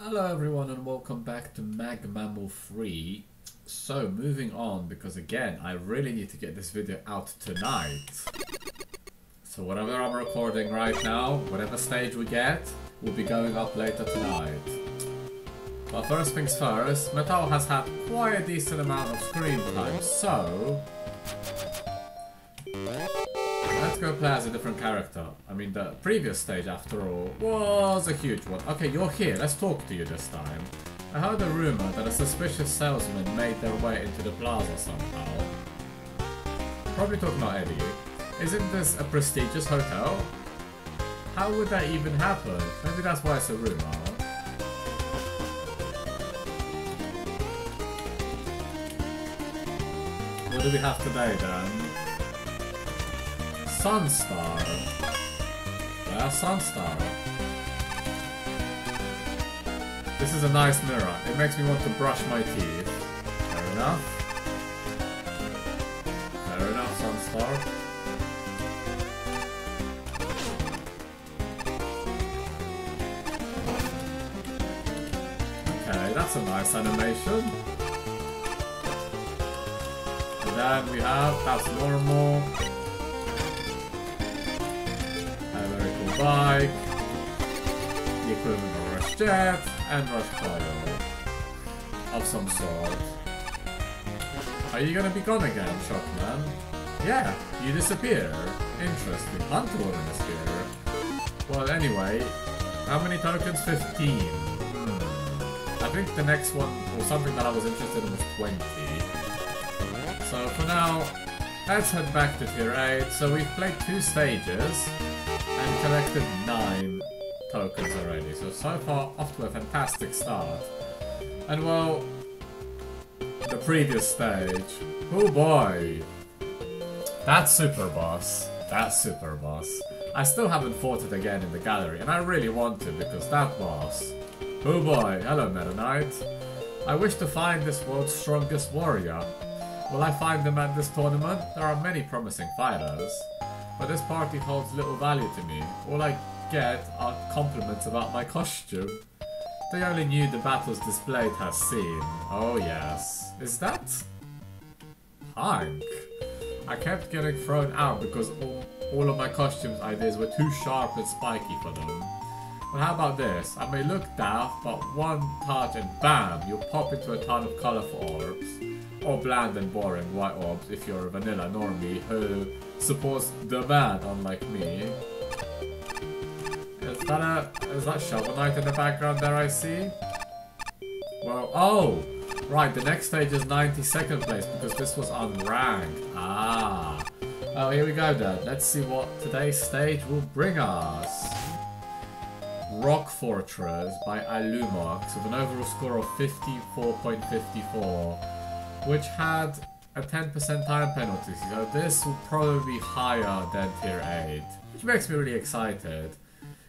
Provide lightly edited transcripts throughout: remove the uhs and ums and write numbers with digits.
Hello everyone and welcome back to Magmammal 3. So moving on, because again I really need to get this video out tonight. So whatever I'm recording right now, whatever stage we get, will be going up later tonight. But first things first, Metal has had quite a decent amount of screen time, so let's go play as a different character. I mean, the previous stage, after all, was a huge one. Okay, you're here. Let's talk to you this time. I heard a rumor that a suspicious salesman made their way into the plaza somehow. Probably talking about Eddie. Isn't this a prestigious hotel? How would that even happen? Maybe that's why it's a rumor. What do we have today then? Sunstar. Yeah, Sunstar. This is a nice mirror. It makes me want to brush my teeth. Fair enough. Fair enough, Sunstar. Okay, that's a nice animation. And then we have, that's normal. Bike, the equivalent of rush jet, and rush coil of some sort. Are you gonna be gone again, Shockman? Yeah, you disappear. Interesting. Hunter will disappear. Well, anyway, how many tokens? 15. I think the next one, or something that I was interested in, was 20. So for now, let's head back to tier 8. So we've played 2 stages and collected 9 tokens already. So far off to a fantastic start. And well, the previous stage, oh boy, that super boss, I still haven't fought it again in the gallery, and I really want to, because that boss, oh boy, hello Meta Knight. I wish to find this world's strongest warrior. Will I find them at this tournament? There are many promising fighters. But this party holds little value to me. All I get are compliments about my costume. They only knew the battles displayed has seen. Oh yes. Is that Hank? I kept getting thrown out because all of my costumes ideas were too sharp and spiky for them. Well, how about this? I may look daft, but one touch and bam, you'll pop into a ton of colourful orbs. Or bland and boring white orbs if you're a vanilla normie who supports the bad, unlike me. Is that Shovel Knight in the background there I see? Well, oh! Right, the next stage is 92nd place because this was unranked. Ah. Oh, here we go then. Let's see what today's stage will bring us. Rock Fortress by Alumox with an overall score of 54.54. Which had a 10% time penalty, so this will probably be higher than tier 8, which makes me really excited.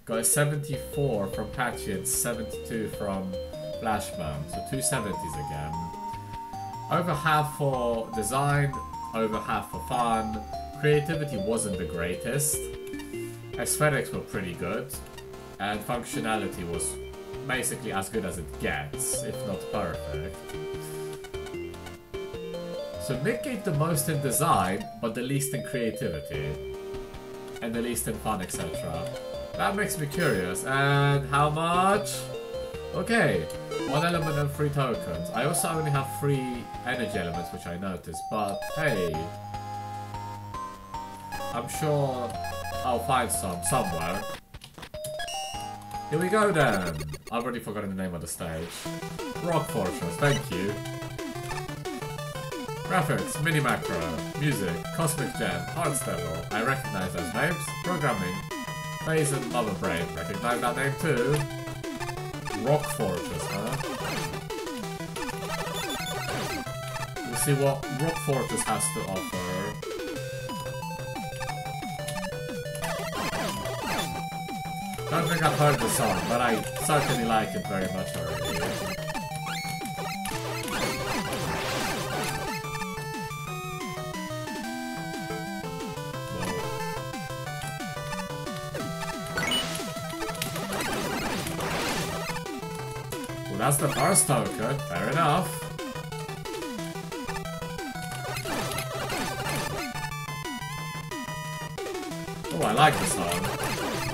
Got a 74 from Patchy and 72 from Flashman, so 270s again. Over half for design, over half for fun. Creativity wasn't the greatest. Aesthetics were pretty good, and functionality was basically as good as it gets, if not perfect. So Mick gave the most in design, but the least in creativity. And the least in fun, etc. That makes me curious. And how much? Okay, 1 element and 3 tokens. I also only have 3 energy elements, which I noticed, but hey. I'm sure I'll find some somewhere. Here we go then. I've already forgotten the name of the stage. Rock Fortress, thank you. Graphics, mini macro, music, cosmic gem, hearts level. I recognize those names. Programming, phase and mother brain. Recognize that name too. Rock Fortress, huh? We'll see what Rock Fortress has to offer. Don't think I've heard the song, but I certainly like it very much already. Well, that's the first token. Fair enough. Oh, I like this song.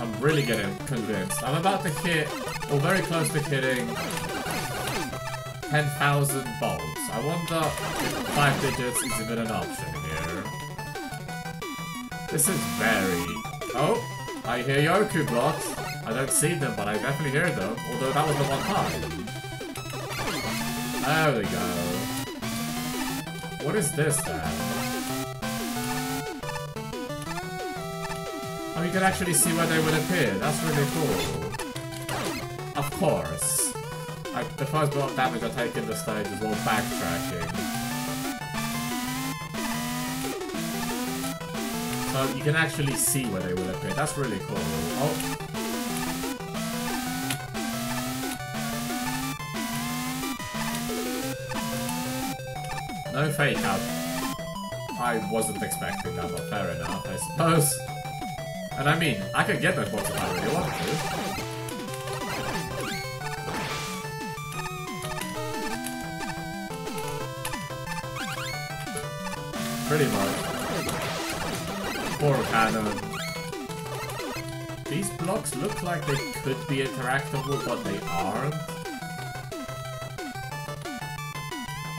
I'm really getting convinced. I'm about to hit, or very close to hitting, 10,000 bolts. I wonder if 5 digits is even an option here. This is very... Oh, I hear yoku blocks. I don't see them, but I definitely hear them. Although that was the one time. There we go. What is this then? Oh, you can actually see where they would appear. That's really cool. Of course. Like, the first block damage I take in the stage is all backtracking. So you can actually see where they will appear. That's really cool. Oh. No fake out. I wasn't expecting that, but fair enough, I suppose. And I mean, I could get those blocks if I really wanted to. Pretty much. Poor cannon. These blocks look like they could be interactable, but they aren't.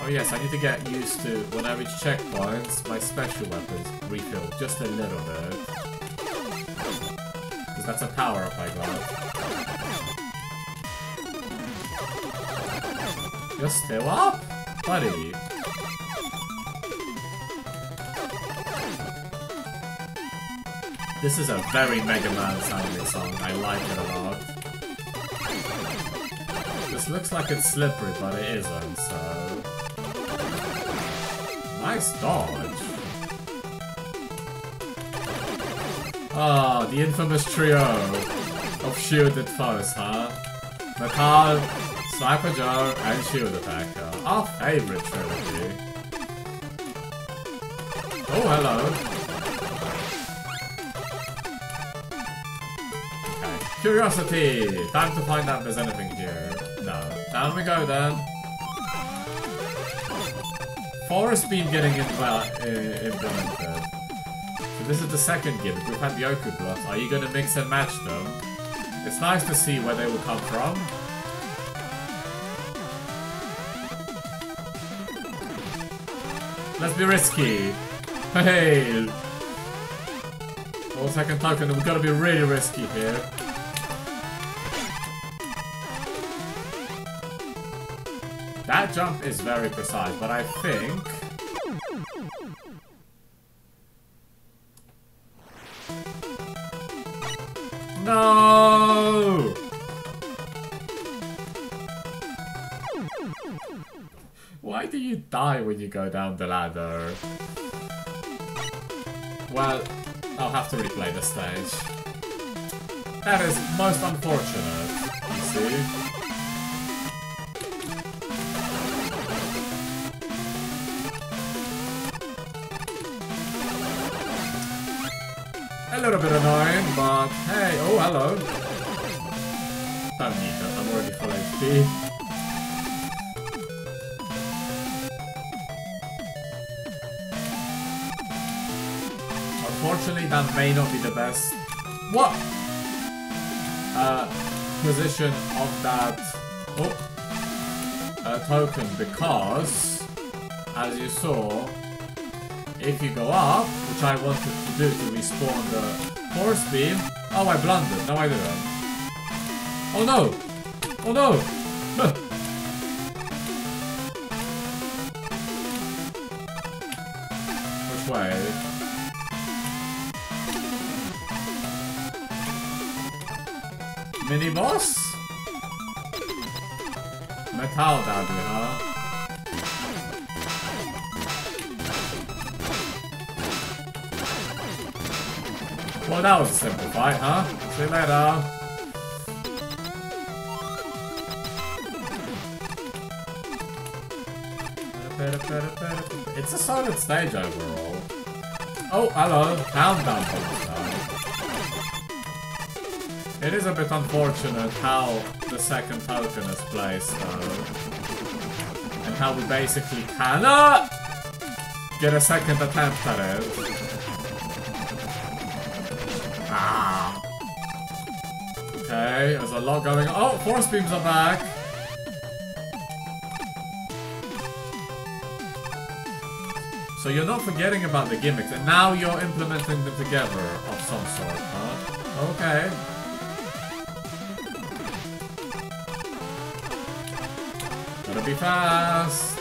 Oh yes, I need to get used to, when I reach checkpoints, my special weapons refill just a little bit. Because that's a power-up I got. You're still up? Buddy. This is a very Mega Man sounding song. I like it a lot. This looks like it's slippery, but it isn't, so... Nice dodge. Ah, the infamous trio of shielded foes, huh? Metal, Sniper Joe, and Shield Attacker. Our favorite trilogy. Oh, hello. Curiosity! Time to find out if there's anything here. No. Down we go then. Forest Beam getting implemented. So this is the second gimmick. We've had yoku blocks. Are you going to mix and match them? It's nice to see where they will come from. Let's be risky. Hey! Well, second token, we've got to be really risky here. That jump is very precise, but I think... No! Why do you die when you go down the ladder? Well, I'll have to replay the stage. That is most unfortunate, you see. A little bit annoying, but hey, oh hello. Don't need that, I'm already full HP. Unfortunately, that may not be the best. What? Position of that token, because as you saw, if you go up, which I wanted to do to respawn the force beam. Oh, I blundered. No, I didn't. Oh no! Oh no! Which way? Mini boss? Metal daddy, huh? Well, that was a simple fight, huh? See you later. It's a solid stage overall. Oh, hello. Countdown bonus now. It is a bit unfortunate how the second token is placed, though. And how we basically cannot get a second attempt at it. Ah. Okay, there's a lot going on. Oh, force beams are back. So you're not forgetting about the gimmicks, and now you're implementing them together of some sort, huh? Okay. Gotta be fast.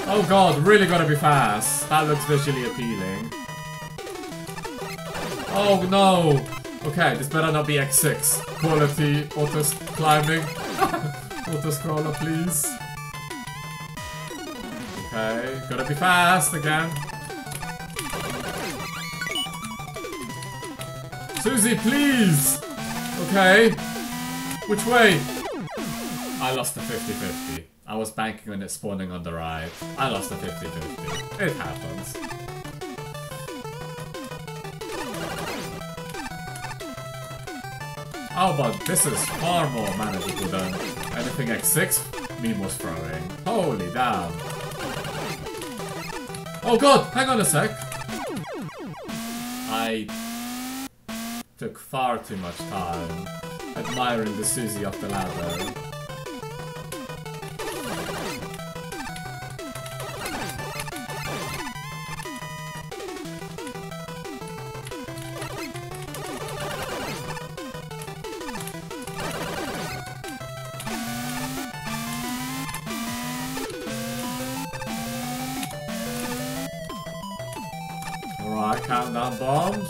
Oh god, really gotta be fast. That looks visually appealing. Oh no! Okay, this better not be X6. Quality auto climbing. Auto scroller, please. Okay, gotta be fast again. Susie, please! Okay. Which way? I lost the 50-50. I was banking on it spawning on the right. I lost the 50-50. It happens. Oh, but this is far more manageable than anything X6 meme was throwing. Holy damn. Oh god, hang on a sec. I took far too much time admiring the Susie off the ladder. Alright, countdown bombs.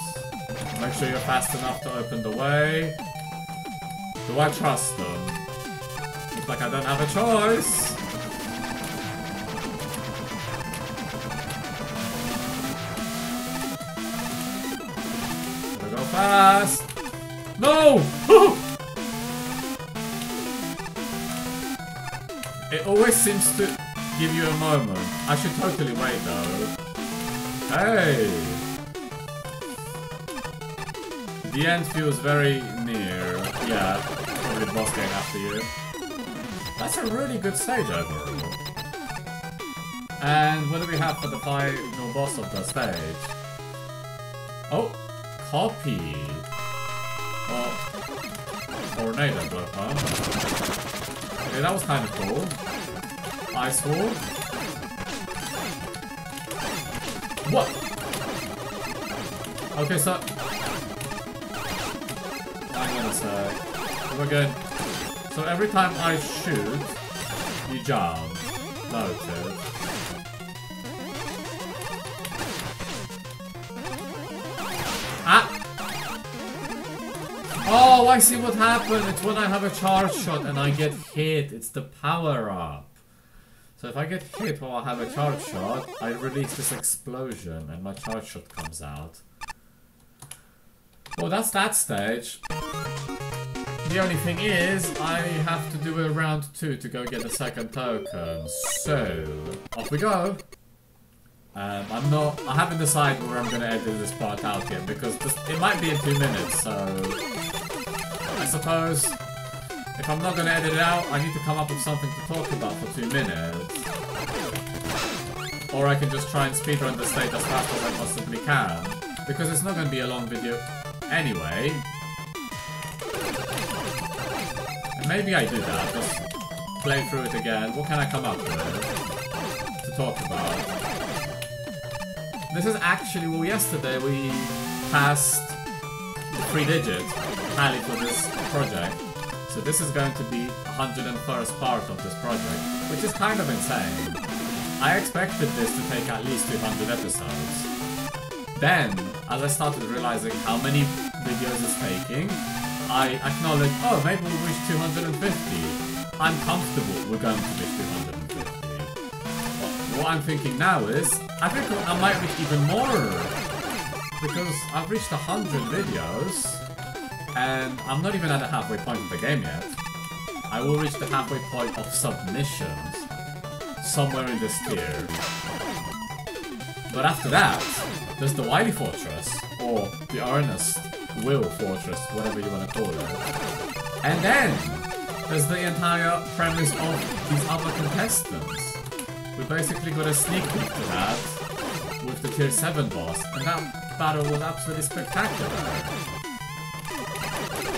Make sure you're fast enough to open the way. Do I trust them? Looks like I don't have a choice. Gotta go fast. No! It always seems to give you a moment. I should totally wait though. Hey! The end feels very near. Yeah, probably the boss getting after you. That's a really good stage overall. And what do we have for the final boss of the stage? Oh, copy. Oh, tornado blow, huh? Okay, that was kind of cool. Ice wall. What? Okay, so... hang on a sec. We're good. So every time I shoot, you jump. Noted. Ah! Oh, I see what happened. It's when I have a charge shot and I get hit. It's the power-up. So if I get hit while I have a charge shot, I release this explosion and my charge shot comes out. Well, that's that stage. The only thing is, I have to do a round 2 to go get the second token. So, off we go. I haven't decided where I'm going to edit this part out yet, because it might be in 2 minutes, so... I suppose... if I'm not gonna edit it out, I need to come up with something to talk about for 2 minutes. Or I can just try and speedrun the stage as fast as I possibly can. Because it's not gonna be a long video anyway. And maybe I do that, just play through it again. What can I come up with to talk about? This is actually, well, yesterday we passed the 3-digit tally for this project. So this is going to be 101st part of this project, which is kind of insane. I expected this to take at least 200 episodes. Then, as I started realizing how many videos it's taking, I acknowledged, oh, maybe we'll reach 250. I'm comfortable we're going to reach 250. What I'm thinking now is, I think I might reach even more. Because I've reached 100 videos. And I'm not even at the halfway point of the game yet. I will reach the halfway point of submissions. Somewhere in this tier. But after that, there's the Wily Fortress. Or the Earnest Will Fortress, whatever you want to call it. And then there's the entire premise of these other contestants. We basically got a sneak peek to that with the tier 7 boss, and that battle was absolutely spectacular.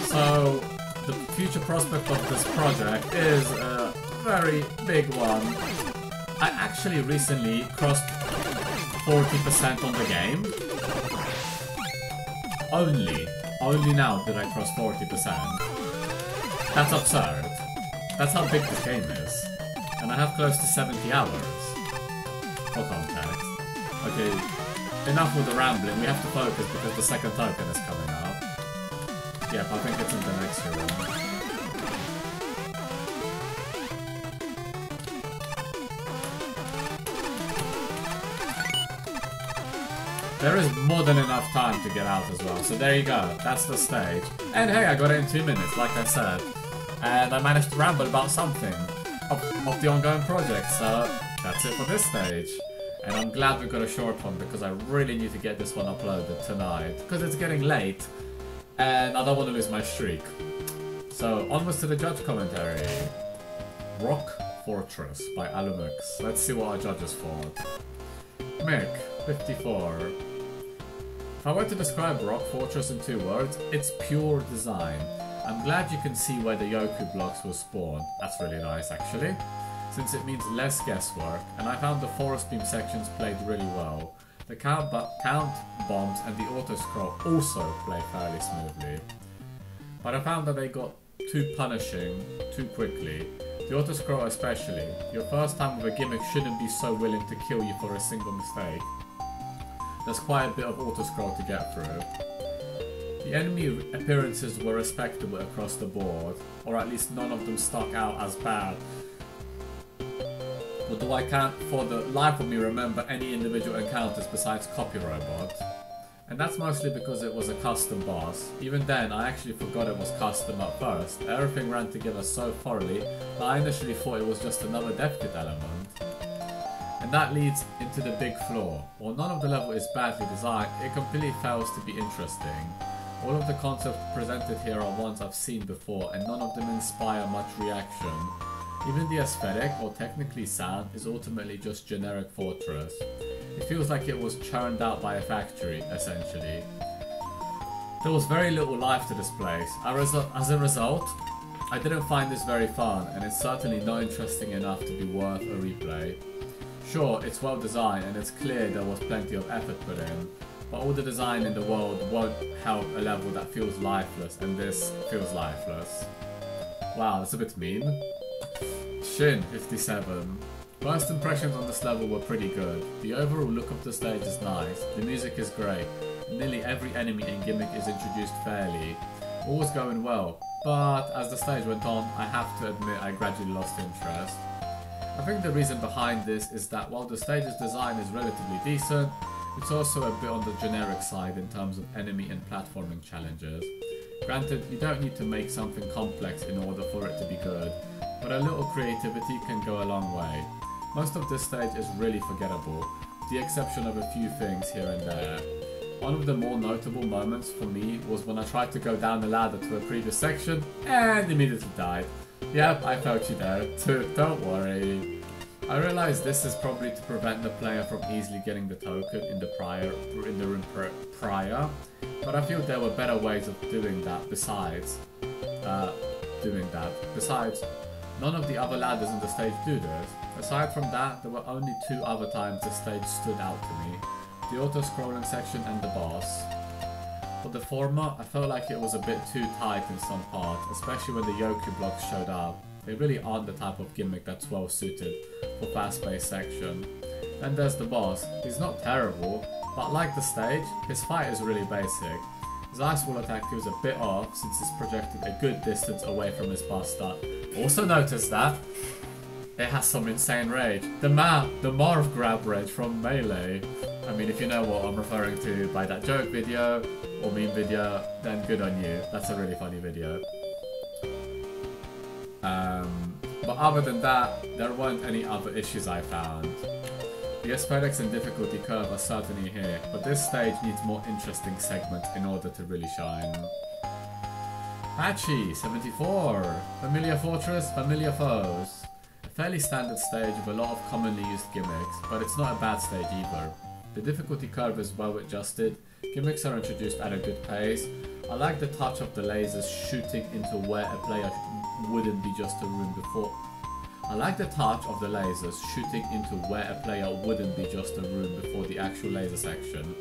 So the future prospect of this project is a very big one. I actually recently crossed 40% on the game. Only now did I cross 40%. That's absurd. That's how big this game is. And I have close to 70 hours. For context. Okay, enough with the rambling. We have to focus because the second token is coming up. Yep, I think it's in the next room. There is more than enough time to get out as well, so there you go, that's the stage. And hey, I got it in 2 minutes, like I said. And I managed to ramble about something of the ongoing project, so that's it for this stage. And I'm glad we got a short one, because I really need to get this one uploaded tonight, because it's getting late, and I don't want to lose my streak. So, onwards to the judge commentary. Rock Fortress by Alumix. Let's see what our judges thought. Mick, 54. If I were to describe Rock Fortress in 2 words, it's pure design. I'm glad you can see where the yoku blocks will spawn. That's really nice actually, since it means less guesswork, and I found the forest beam sections played really well. The count bombs and the auto scroll also play fairly smoothly. But I found that they got too punishing too quickly. The auto scroll especially. Your first time with a gimmick shouldn't be so willing to kill you for a single mistake. There's quite a bit of auto scroll to get through. The enemy appearances were respectable across the board, or at least none of them stuck out as bad. Although I can't for the life of me remember any individual encounters besides Copy Robot. And that's mostly because it was a custom boss. Even then, I actually forgot it was custom at first. Everything ran together so thoroughly that I initially thought it was just another dev kit element. And that leads into the big flaw. While none of the level is badly designed, it completely fails to be interesting. All of the concepts presented here are ones I've seen before, and none of them inspire much reaction. Even the aesthetic, or technically sound, is ultimately just generic Fortress. It feels like it was churned out by a factory, essentially. There was very little life to this place. As a result, I didn't find this very fun, and it's certainly not interesting enough to be worth a replay. Sure, it's well designed, and it's clear there was plenty of effort put in, but all the design in the world won't help a level that feels lifeless, and this feels lifeless. Wow, that's a bit mean. Shin, 57. First impressions on this level were pretty good. The overall look of the stage is nice, the music is great, and nearly every enemy and gimmick is introduced fairly. All was going well, but as the stage went on, I have to admit I gradually lost interest. I think the reason behind this is that while the stage's design is relatively decent, it's also a bit on the generic side in terms of enemy and platforming challenges. Granted, you don't need to make something complex in order for it to be good, but a little creativity can go a long way. Most of this stage is really forgettable, with the exception of a few things here and there. One of the more notable moments for me was when I tried to go down the ladder to a previous section and immediately died. Yep, I felt you there too, don't worry. I realized this is probably to prevent the player from easily getting the token in the room prior, but I feel there were better ways of doing that besides none of the other ladders in the stage do this. Aside from that, there were only 2 other times the stage stood out to me: the auto-scrolling section and the boss. For the former, I felt like it was a bit too tight in some parts, especially when the yoku blocks showed up. They really aren't the type of gimmick that's well suited for fast-paced section. Then there's the boss. He's not terrible, but like the stage, his fight is really basic. His ice wall attack feels a bit off since it's projected a good distance away from his buster. Also notice that it has some insane rage. The Marv grab rage from Melee. I mean, if you know what I'm referring to by that joke video or meme video, then good on you. That's a really funny video. But other than that, there weren't any other issues I found. The aesthetics and difficulty curve are certainly here, but this stage needs more interesting segments in order to really shine. Patchy, 74. Familiar fortress, familiar foes. A fairly standard stage with a lot of commonly used gimmicks, but it's not a bad stage either. The difficulty curve is well adjusted, gimmicks are introduced at a good pace. I like the touch of the lasers shooting into where a player wouldn't be just a room before. I like the touch of the lasers shooting into where a player wouldn't be just a room before the actual laser section,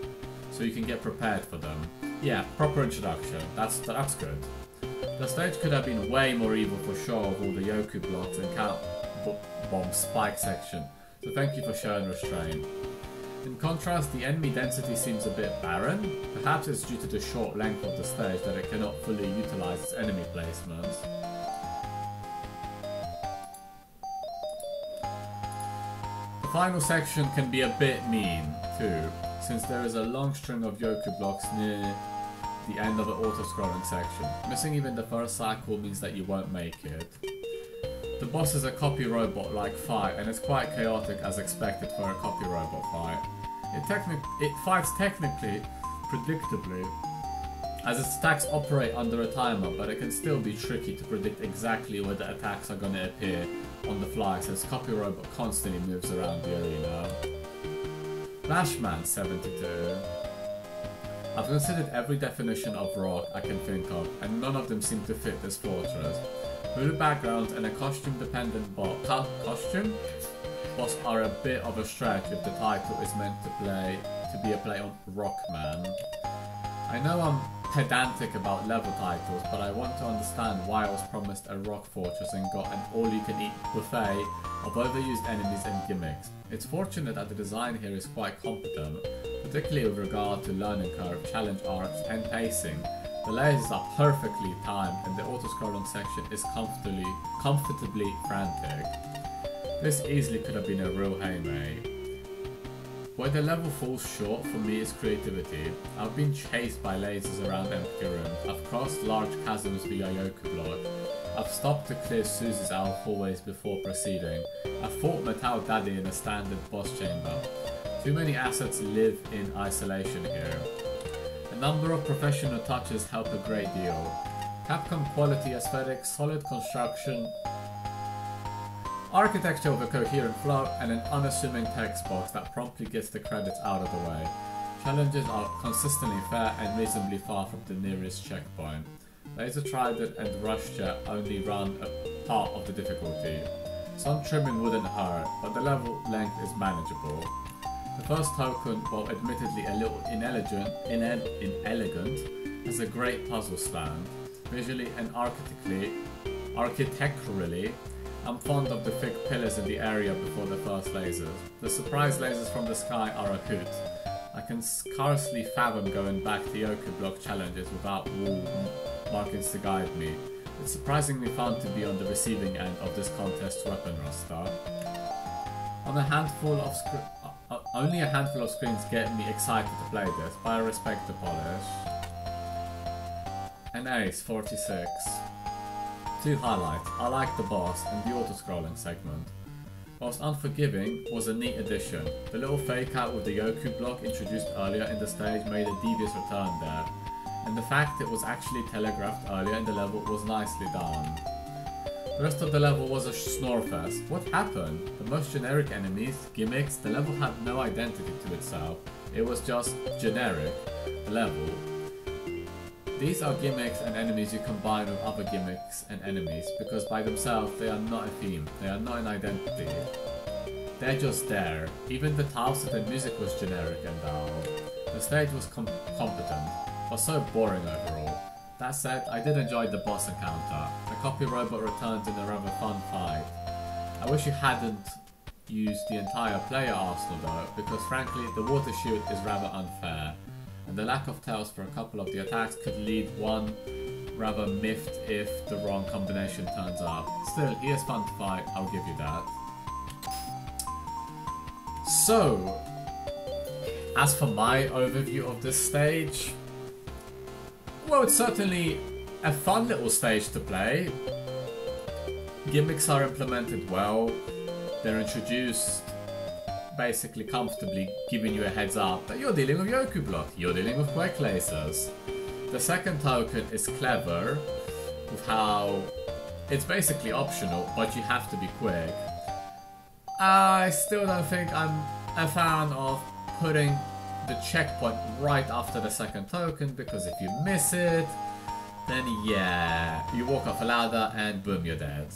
so you can get prepared for them. Yeah, proper introduction, that's good. The stage could have been way more evil for sure with all the yoku blocks and count bomb spike section, so thank you for showing restraint. In contrast, the enemy density seems a bit barren. Perhaps it's due to the short length of the stage that it cannot fully utilize its enemy placements. The final section can be a bit mean too, since there is a long string of yoku blocks near the end of the auto-scrolling section. Missing even the first cycle means that you won't make it. The boss is a copy robot-like fight, and it's quite chaotic as expected for a copy robot fight. It fights technically, predictably, as its attacks operate under a timer, but it can still be tricky to predict exactly where the attacks are going to appear on the fly, since copy robot constantly moves around the arena. Flashman, 72. I've considered every definition of rock I can think of, and none of them seem to fit this fortress. Blue background and a costume-dependent boss are a bit of a stretch if the title is meant to be a play on Rockman. I know I'm pedantic about level titles, but I want to understand why I was promised a rock fortress and got an all-you-can-eat buffet of overused enemies and gimmicks. It's fortunate that the design here is quite competent, particularly with regard to learning curve, challenge arcs, and pacing. The lasers are perfectly timed and the auto-scrolling section is comfortably frantic. This easily could have been a real haymay. Where the level falls short for me is creativity. I've been chased by lasers around empty rooms, I've crossed large chasms via yoku block, I've stopped to clear Susie's out hallways before proceeding, I've fought Metal Daddy in a standard boss chamber. Too many assets live in isolation here. A number of professional touches help a great deal. Capcom quality aesthetics, solid construction, architecture with a coherent flow, and an unassuming text box that promptly gets the credits out of the way. Challenges are consistently fair and reasonably far from the nearest checkpoint. Laser Trident and Rush Jet only run a part of the difficulty. Some trimming wouldn't hurt, but the level length is manageable. The first token, while admittedly a little inelegant, has a great puzzle stand. Visually and architecturally, I'm fond of the thick pillars in the area before the first lasers. The surprise lasers from the sky are a hoot. I can scarcely fathom going back to yoku block challenges without wall markings to guide me. It's surprisingly fun to be on the receiving end of this contest's weapon roster. Only a handful of screens get me excited to play this, but I respect the polish. An ace, 46. Two highlights. I like the boss and the auto-scrolling segment. Whilst unforgiving, was a neat addition. The little fake out with the yoku block introduced earlier in the stage made a devious return there, and the fact it was actually telegraphed earlier in the level was nicely done. The rest of the level was a snorefest. What happened? The most generic enemies, gimmicks, the level had no identity to itself. It was just generic, the level. These are gimmicks and enemies you combine with other gimmicks and enemies, because by themselves they are not a theme, they are not an identity. They're just there. Even the tileset and music was generic and dull. The stage was competent, but so boring overall. That said, I did enjoy the boss encounter. The copy robot returns in a rather fun fight. I wish you hadn't used the entire player arsenal though, because frankly the water shoot is rather unfair, and the lack of tails for a couple of the attacks could lead one rather miffed if the wrong combination turns up. Still, he is fun to fight, I'll give you that. So, as for my overview of this stage, well, it's certainly a fun little stage to play. Gimmicks are implemented well, they're introduced basically comfortably giving you a heads up that you're dealing with yoku block, you're dealing with quick lasers. The second token is clever with how it's basically optional, but you have to be quick. I still don't think I'm a fan of putting the checkpoint right after the second token, because if you miss it, then yeah, you walk off a ladder and boom, you're dead.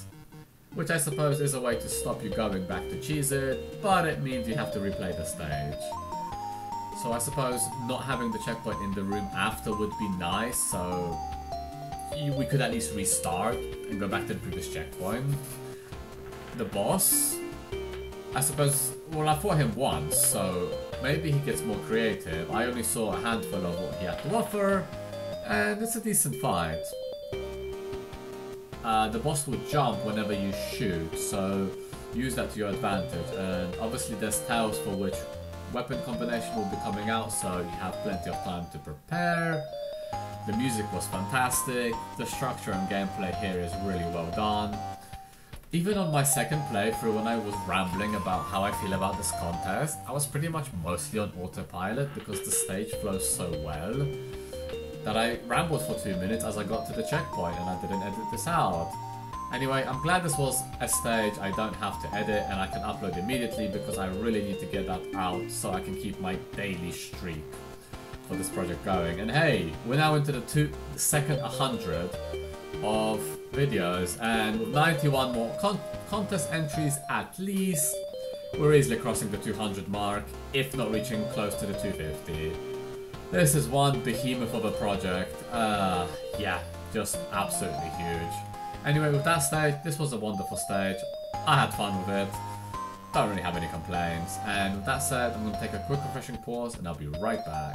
Which I suppose is a way to stop you going back to cheese it, but it means you have to replay the stage. So I suppose not having the checkpoint in the room after would be nice, so we could at least restart and go back to the previous checkpoint. The boss, I suppose, well, I fought him once, so maybe he gets more creative. I only saw a handful of what he had to offer, and it's a decent fight. The boss will jump whenever you shoot, so use that to your advantage. And obviously there's tiles for which weapon combination will be coming out, so you have plenty of time to prepare. The music was fantastic, the structure and gameplay here is really well done. Even on my second playthrough, when I was rambling about how I feel about this contest, I was pretty much mostly on autopilot because the stage flows so well that I rambled for 2 minutes as I got to the checkpoint and I didn't edit this out. Anyway, I'm glad this was a stage I don't have to edit and I can upload immediately, because I really need to get that out so I can keep my daily streak for this project going. And hey, we're now into the second 100 of videos, and with 91 more contest entries at least, we're easily crossing the 200 mark, if not reaching close to the 250. This is one behemoth of a project. Yeah, just absolutely huge. Anyway, with that stage, this was a wonderful stage. I had fun with it. Don't really have any complaints. And with that said, I'm going to take a quick refreshing pause and I'll be right back.